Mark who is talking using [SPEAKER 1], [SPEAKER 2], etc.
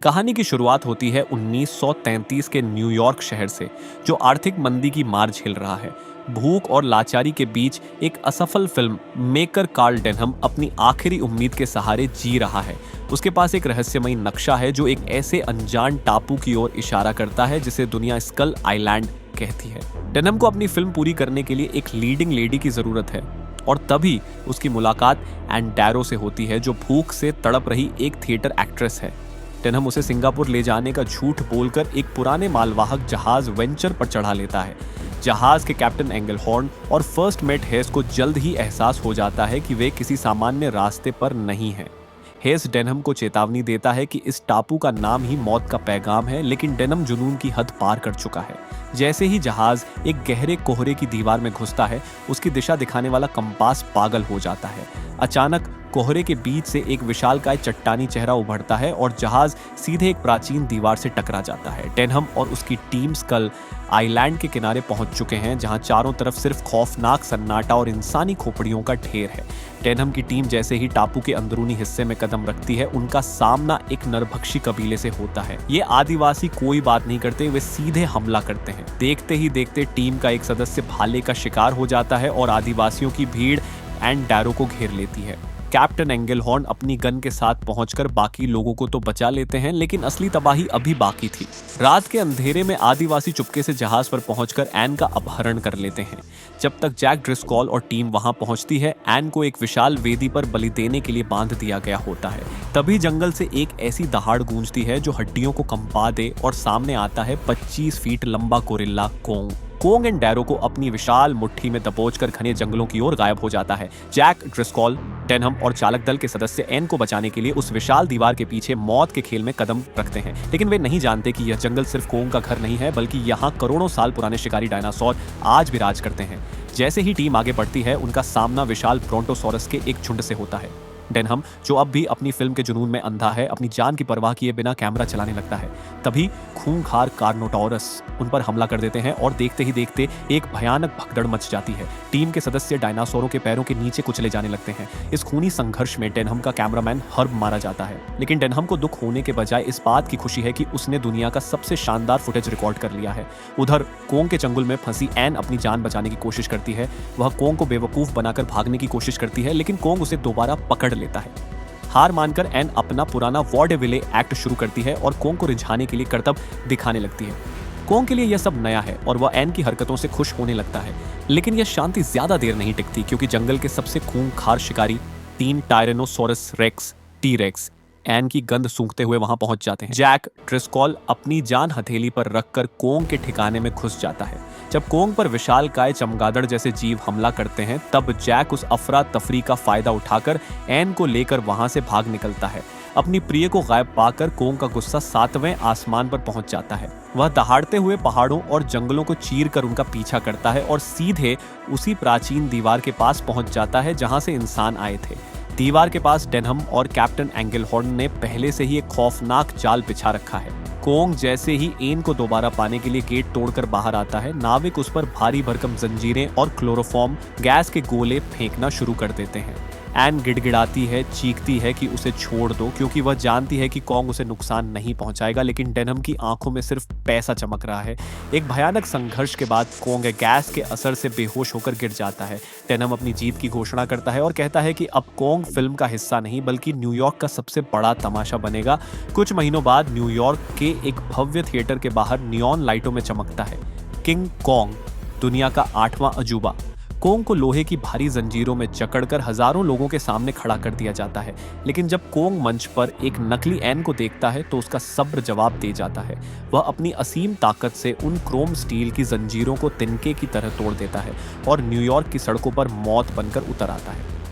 [SPEAKER 1] कहानी की शुरुआत होती है 1933 के न्यूयॉर्क शहर से, जो आर्थिक मंदी की मार झेल रहा है। भूख और लाचारी के बीच एक असफल फिल्म मेकर कार्ल डेनहम अपनी आखिरी उम्मीद के सहारे जी रहा है। उसके पास एक रहस्यमयी नक्शा है जो एक ऐसे अनजान टापू की ओर इशारा करता है जिसे दुनिया स्कल आइलैंड कहती है। डेनहम को अपनी फिल्म पूरी करने के लिए एक लीडिंग लेडी की जरूरत है, और तभी उसकी मुलाकात एन डैरो से होती है, जो भूख से तड़प रही एक थिएटर एक्ट्रेस है। डेनहम उसे सिंगापुर ले जाने का झूठ बोलकर एक पुराने मालवाहक जहाज वेंचर पर चढ़ा लेता है। जहाज के कैप्टन एंगलहॉर्न और फर्स्ट मेट हेस को जल्द ही एहसास हो जाता है कि वे किसी सामान्य रास्ते पर नहीं हैं। हेस डेनहम को चेतावनी देता है कि इस टापू का नाम ही मौत का पैगाम है, लेकिन डेनहम जुनून की हद पार कर चुका है। जैसे ही जहाज एक गहरे कोहरे की दीवार में घुसता है, उसकी दिशा दिखाने वाला कंपास पागल हो जाता है। अचानक कोहरे के बीच से एक विशालकाय चट्टानी चेहरा उभरता है और जहाज सीधे एक प्राचीन दीवार से टकरा जाता है। डेनहम और उसकी टीम स्कल आइलैंड के किनारे पहुंच चुके हैं, जहां चारों तरफ सिर्फ खौफनाक सन्नाटा और इंसानी खोपड़ियों का ढेर है। डेनहम की टीम जैसे ही टापू के अंदरूनी हिस्से में कदम रखती है, उनका सामना एक नरभक्षी कबीले से होता है। ये आदिवासी कोई बात नहीं करते, वे सीधे हमला करते हैं। देखते ही देखते टीम का एक सदस्य भाले का शिकार हो जाता है और आदिवासियों की भीड़ एन डैरो को घेर लेती है। कैप्टन एंगलहॉर्न अपनी गन के साथ पहुंचकर बाकी लोगों को तो बचा लेते हैं, लेकिन असली तबाही अभी बाकी थी। रात के अंधेरे में आदिवासी चुपके से जहाज पर पहुंचकर एन का अपहरण कर लेते हैं। जब तक जैक ड्रिस्कॉल और टीम वहां पहुंचती है, एन को एक विशाल वेदी पर बलि देने के लिए बांध दिया गया होता है। तभी जंगल से एक ऐसी दहाड़ गूंजती है जो हड्डियों को कंपा दे, और सामने आता है 25 फीट लंबा गोरिल्ला कोंग। कोंग एंड डैरो को अपनी विशाल मुट्ठी में दबोचकर घने जंगलों की ओर गायब हो जाता है। जैक, ड्रिस्कॉल, डेनहम और चालक दल के सदस्य एन को बचाने के लिए उस विशाल दीवार के पीछे मौत के खेल में कदम रखते हैं, लेकिन वे नहीं जानते कि यह जंगल सिर्फ कोंग का घर नहीं है, बल्कि यहाँ करोड़ों साल पुराने शिकारी डायनासोर आज भी राज करते हैं। जैसे ही टीम आगे बढ़ती है, उनका सामना विशाल ब्रोंटोसॉरस के एक झुंड से होता है। डेनहम, जो अब भी अपनी फिल्म के जुनून में अंधा है, अपनी जान की परवाह किए बिना कैमरा चलाने लगता है। तभी खूंखार कार्नोटोरस उन पर हमला कर देते हैं और देखते ही देखते एक भयानक भगदड़ मच जाती है। टीम के सदस्य डायनासोरों के पैरों के नीचे कुचले जाने लगते हैं। इस खूनी संघर्ष में डेनहम का कैमरामैन हर्ब मारा जाता है, लेकिन डेनहम को दुख होने के बजाय इस बात की खुशी है कि उसने दुनिया का सबसे शानदार फुटेज रिकॉर्ड कर लिया है। उधर कोंग के चंगुल में फंसी एन अपनी जान बचाने की कोशिश करती है। वह कोंग को बेवकूफ बनाकर भागने की कोशिश करती है, लेकिन कोंग उसे दोबारा पकड़ लेता है। हार मानकर एन अपना पुराना वॉडेविले एक्ट शुरू करती है और कोंग को रिझाने के लिए करतब दिखाने लगती है। कोंग के लिए यह सब नया है और वह एन की हरकतों से खुश होने लगता है, लेकिन यह शांति ज्यादा देर नहीं टिकती, क्योंकि जंगल के सबसे खूंखार शिकारी 3 टायरेनोसोरस रेक्स टी-रेक्स एन की गंध सूंघते हुए वहां पहुंच जाते हैं। जैक, ड्रिस्कॉल अपनी जान हथेली पर रखकर कोंग के ठिकाने में घुस जाता है। जब कोंग पर विशालकाय चमगादड़ जैसे जीव हमला करते हैं, तब जैक उस अफरा तफरी का फायदा उठाकर एन को लेकर वहां से भाग निकलता है। अपनी प्रिय को गायब पाकर कोंग का गुस्सा 7वें आसमान पर पहुंच जाता है। वह दहाड़ते हुए पहाड़ों और जंगलों को चीर कर उनका पीछा करता है और सीधे उसी प्राचीन दीवार के पास पहुंच जाता है जहां से इंसान आए थे। दीवार के पास डेनहम और कैप्टन एंगलहॉर्न ने पहले से ही एक खौफनाक जाल बिछा रखा है। कोंग जैसे ही एन को दोबारा पाने के लिए गेट तोड़कर बाहर आता है, नाविक उस पर भारी भरकम जंजीरें और क्लोरोफॉर्म गैस के गोले फेंकना शुरू कर देते हैं। एन गिड़गिड़ाती है, चीखती है कि उसे छोड़ दो, क्योंकि वह जानती है कि कोंग उसे नुकसान नहीं पहुंचाएगा, लेकिन डेनहम की आंखों में सिर्फ पैसा चमक रहा है। एक भयानक संघर्ष के बाद कोंग गैस के असर से बेहोश होकर गिर जाता है। डेनहम अपनी जीत की घोषणा करता है और कहता है कि अब कोंग फिल्म का हिस्सा नहीं, बल्कि न्यूयॉर्क का सबसे बड़ा तमाशा बनेगा। कुछ महीनों बाद न्यूयॉर्क के एक भव्य थिएटर के बाहर नियॉन लाइटों में चमकता है किंग कोंग, दुनिया का 8वां अजूबा। कोंग को लोहे की भारी जंजीरों में जकड़कर हजारों लोगों के सामने खड़ा कर दिया जाता है, लेकिन जब कोंग मंच पर एक नकली एन को देखता है तो उसका सब्र जवाब दे जाता है। वह अपनी असीम ताकत से उन क्रोम स्टील की जंजीरों को तिनके की तरह तोड़ देता है और न्यूयॉर्क की सड़कों पर मौत बनकर उतर आता है।